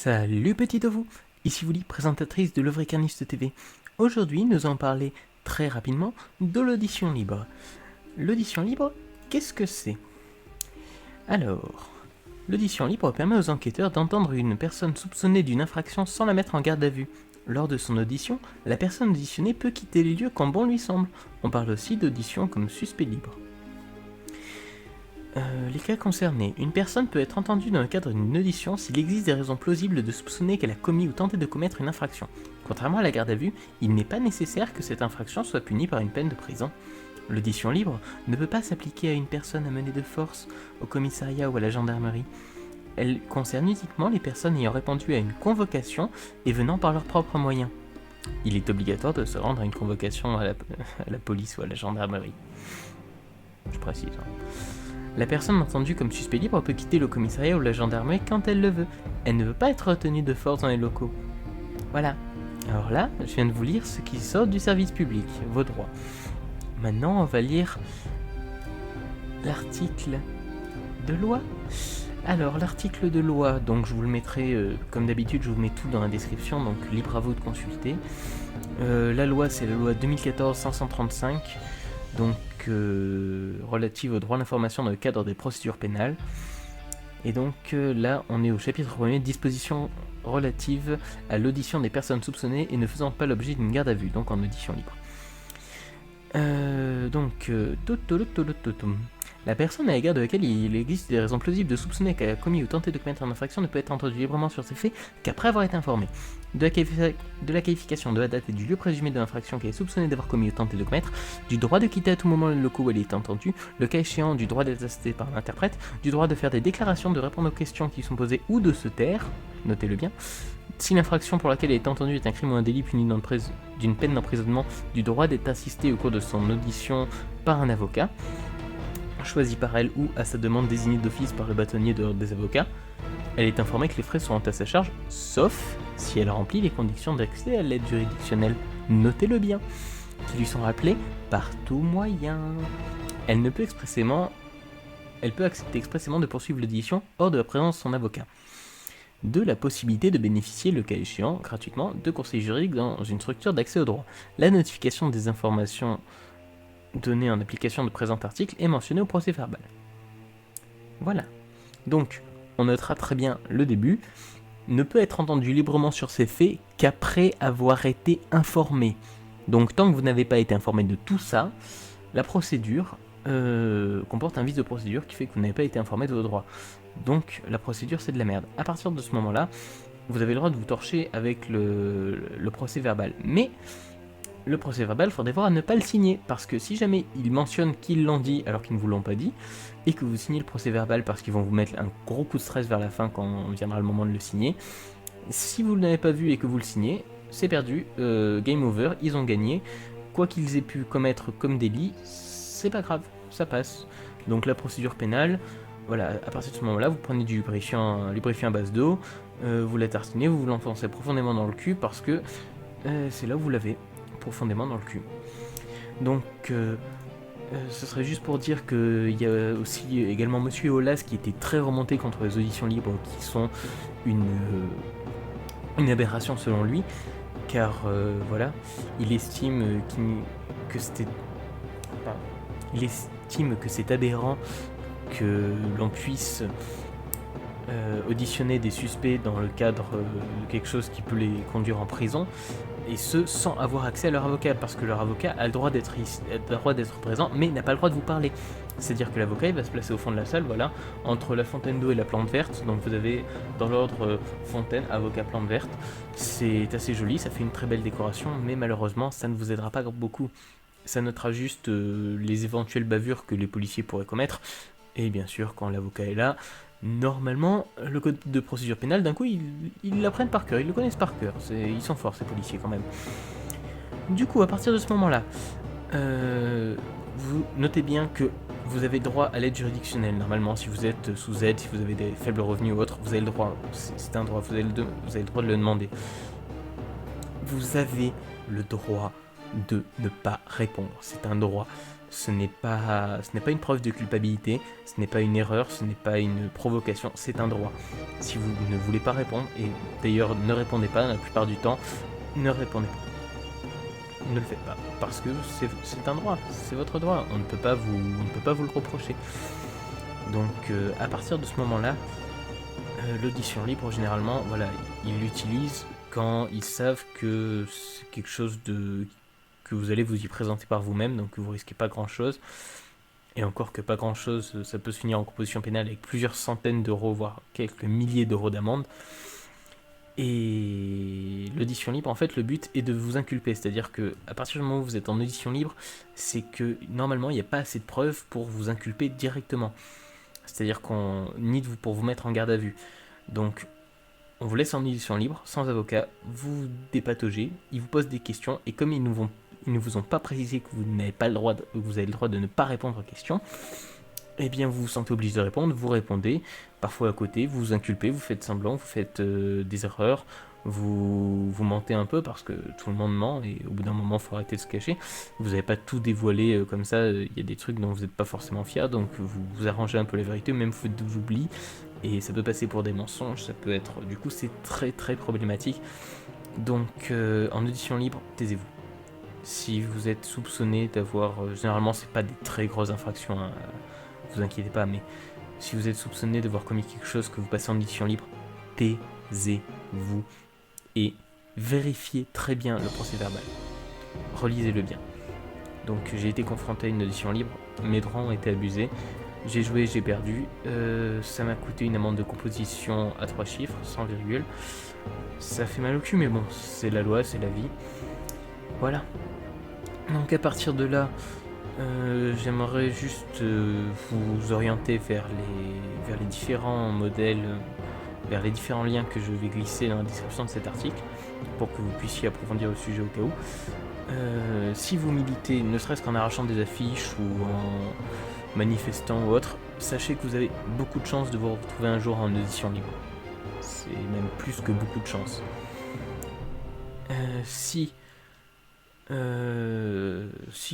Salut petit vous, ici Wouli, présentatrice de l'Ouvricaniste TV. Aujourd'hui, nous allons parler très rapidement de l'audition libre. L'audition libre, qu'est-ce que c'est? Alors, l'audition libre permet aux enquêteurs d'entendre une personne soupçonnée d'une infraction sans la mettre en garde à vue. Lors de son audition, la personne auditionnée peut quitter les lieux quand bon lui semble. On parle aussi d'audition comme suspect libre. Les cas concernés. Une personne peut être entendue dans le cadre d'une audition s'il existe des raisons plausibles de soupçonner qu'elle a commis ou tenté de commettre une infraction. Contrairement à la garde à vue, il n'est pas nécessaire que cette infraction soit punie par une peine de prison. L'audition libre ne peut pas s'appliquer à une personne amenée de force au commissariat ou à la gendarmerie. Elle concerne uniquement les personnes ayant répondu à une convocation et venant par leurs propres moyens. Il est obligatoire de se rendre à une convocation à la police ou à la gendarmerie. Je précise. La personne entendue comme suspect libre peut quitter le commissariat ou la gendarmerie quand elle le veut. Elle ne veut pas être retenue de force dans les locaux. Voilà. Alors là, je viens de vous lire ce qui sort du service public, vos droits. Maintenant, on va lire l'article de loi. Alors, l'article de loi, donc je vous le mettrai, comme d'habitude, je vous mets tout dans la description, donc libre à vous de consulter. La loi, c'est la loi 2014-535, donc relative au droit à l'information dans le cadre des procédures pénales. Et donc là, on est au chapitre 1er, dispositions relatives à l'audition des personnes soupçonnées et ne faisant pas l'objet d'une garde à vue, donc en audition libre. La personne à l'égard de laquelle il existe des raisons plausibles de soupçonner qu'elle a commis ou tenté de commettre une infraction ne peut être entendue librement sur ses faits qu'après avoir été informée de la qualification, de la date et du lieu présumé de l'infraction qu'elle est soupçonnée d'avoir commis ou tenté de commettre, du droit de quitter à tout moment le locaux où elle est entendue, le cas échéant du droit d'être assisté par l'interprète, du droit de faire des déclarations, de répondre aux questions qui sont posées ou de se taire, notez-le bien. Si l'infraction pour laquelle elle est entendue est un crime ou un délit puni d'une peine d'emprisonnement, du droit d'être assisté au cours de son audition par un avocat, choisi par elle ou à sa demande désigné d'office par le bâtonnier de l'ordre des avocats. Elle est informée que les frais seront à sa charge, sauf si elle remplit les conditions d'accès à l'aide juridictionnelle, notez-le bien, qui lui sont rappelées par tout moyen. Elle peut accepter expressément de poursuivre l'audition hors de la présence de son avocat. De la possibilité de bénéficier, le cas échéant, gratuitement, de conseils juridiques dans une structure d'accès au droit. La notification des informations données en application de présent article est mentionnée au procès verbal. Voilà. Donc, on notera très bien le début. Ne peut être entendu librement sur ces faits qu'après avoir été informé. Donc, tant que vous n'avez pas été informé de tout ça, la procédure comporte un vice de procédure qui fait que vous n'avez pas été informé de vos droits. Donc, la procédure, c'est de la merde. À partir de ce moment-là, vous avez le droit de vous torcher avec le procès verbal. Mais le procès verbal, il faut devoir à ne pas le signer, parce que si jamais ils mentionnent qu'ils l'ont dit alors qu'ils ne vous l'ont pas dit, et que vous signez le procès verbal parce qu'ils vont vous mettre un gros coup de stress vers la fin quand viendra le moment de le signer, si vous ne l'avez pas vu et que vous le signez, c'est perdu, game over, ils ont gagné, quoi qu'ils aient pu commettre comme délit, c'est pas grave, ça passe. Donc la procédure pénale, voilà, à partir de ce moment-là, vous prenez du lubrifiant à base d'eau, vous la tartinez, vous l'enfoncez profondément dans le cul parce que c'est là où vous l'avez, profondément dans le cul. Donc, ce serait juste pour dire qu'il y a aussi également Monsieur Olas qui était très remonté contre les auditions libres qui sont une aberration selon lui, car voilà, il estime que c'est aberrant que l'on puisse auditionner des suspects dans le cadre de quelque chose qui peut les conduire en prison, et ce sans avoir accès à leur avocat, parce que leur avocat a le droit d'être présent, mais n'a pas le droit de vous parler. C'est-à-dire que l'avocat il va se placer au fond de la salle, voilà, entre la fontaine d'eau et la plante verte, donc vous avez dans l'ordre fontaine, avocat, plante verte. C'est assez joli, ça fait une très belle décoration, mais malheureusement ça ne vous aidera pas beaucoup. Ça notera juste les éventuelles bavures que les policiers pourraient commettre, et bien sûr quand l'avocat est là, normalement, le code de procédure pénale, d'un coup, ils l'apprennent par cœur, ils le connaissent par cœur. Ils sont forts, ces policiers, quand même. Du coup, à partir de ce moment-là, vous notez bien que vous avez droit à l'aide juridictionnelle. Normalement, si vous êtes sous aide, si vous avez des faibles revenus ou autres, vous avez le droit. C'est un droit, vous avez le droit de le demander. Vous avez le droit de ne pas répondre. C'est un droit. ce n'est pas une preuve de culpabilité, ce n'est pas une erreur, ce n'est pas une provocation, c'est un droit. Si vous ne voulez pas répondre, et d'ailleurs ne répondez pas la plupart du temps, ne répondez pas. Ne le faites pas, parce que c'est un droit, c'est votre droit, on ne peut pas vous le reprocher. Donc à partir de ce moment-là, l'audition libre, généralement, voilà, ils l'utilisent quand ils savent que c'est quelque chose que vous allez vous y présenter par vous-même, donc que vous risquez pas grand-chose. Et encore que pas grand-chose, ça peut se finir en composition pénale avec plusieurs centaines d'euros, voire quelques milliers d'euros d'amende. Et l'audition libre, en fait, le but est de vous inculper. C'est-à-dire que à partir du moment où vous êtes en audition libre, c'est que normalement, il n'y a pas assez de preuves pour vous inculper directement. C'est-à-dire qu'on ni pour vous mettre en garde à vue. Donc, on vous laisse en audition libre, sans avocat, vous dépataugez, ils vous posent des questions, et comme ils ne vous ont pas précisé que vous n'avez pas le droit, que vous avez le droit de ne pas répondre aux questions, eh bien vous vous sentez obligé de répondre, vous répondez, parfois à côté, vous vous inculpez, vous faites semblant, vous faites des erreurs, vous mentez un peu parce que tout le monde ment et au bout d'un moment il faut arrêter de se cacher. Vous n'avez pas tout dévoilé comme ça, il y a des trucs dont vous n'êtes pas forcément fier, donc vous arrangez un peu la vérité, même vous faites des oublis, et ça peut passer pour des mensonges, ça peut être... Du coup c'est très très problématique. Donc en audition libre, taisez-vous. Si vous êtes soupçonné d'avoir... généralement c'est pas des très grosses infractions, hein, vous inquiétez pas, mais si vous êtes soupçonné d'avoir commis quelque chose que vous passez en audition libre, taisez-vous et vérifiez très bien le procès verbal. Relisez-le bien. Donc j'ai été confronté à une audition libre, mes droits ont été abusés, j'ai joué, j'ai perdu, ça m'a coûté une amende de composition à 3 chiffres, sans virgule. Ça fait mal au cul, mais bon, c'est la loi, c'est la vie. Voilà. Donc à partir de là, j'aimerais juste vous orienter vers les différents modèles, vers les différents liens que je vais glisser dans la description de cet article, pour que vous puissiez approfondir le sujet au cas où. Si vous militez, ne serait-ce qu'en arrachant des affiches ou en manifestant ou autre, sachez que vous avez beaucoup de chances de vous retrouver un jour en audition libre. C'est même plus que beaucoup de chances. Si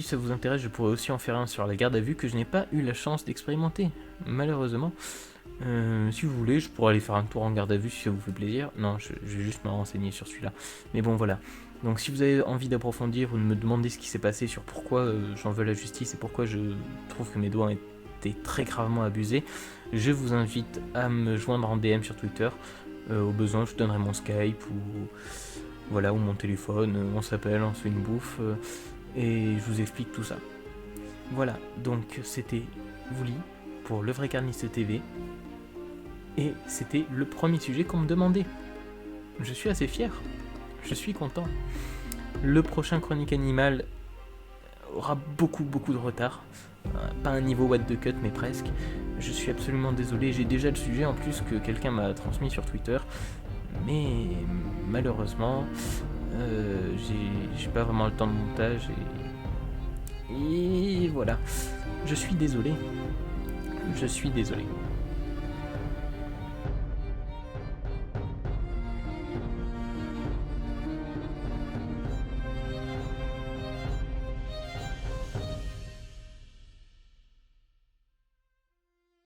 ça vous intéresse, je pourrais aussi en faire un sur la garde à vue que je n'ai pas eu la chance d'expérimenter, malheureusement. Si vous voulez, je pourrais aller faire un tour en garde à vue si ça vous fait plaisir. Non, je vais juste me renseigner sur celui-là. Mais bon, voilà. Donc si vous avez envie d'approfondir ou de me demander ce qui s'est passé sur pourquoi j'en veux la justice et pourquoi je trouve que mes doigts ont été très gravement abusés, je vous invite à me joindre en DM sur Twitter. Au besoin, je vous donnerai mon Skype ou mon téléphone, on s'appelle, on se fait une bouffe et je vous explique tout ça. Voilà, donc c'était Wouli pour Le Vrai Carniste TV et c'était le premier sujet qu'on me demandait. Je suis assez fier, je suis content. Le prochain Chronique Animale aura beaucoup de retard, pas un niveau what the cut mais presque. Je suis absolument désolé, j'ai déjà le sujet en plus que quelqu'un m'a transmis sur Twitter, mais malheureusement j'ai pas vraiment le temps de montage et voilà, je suis désolé.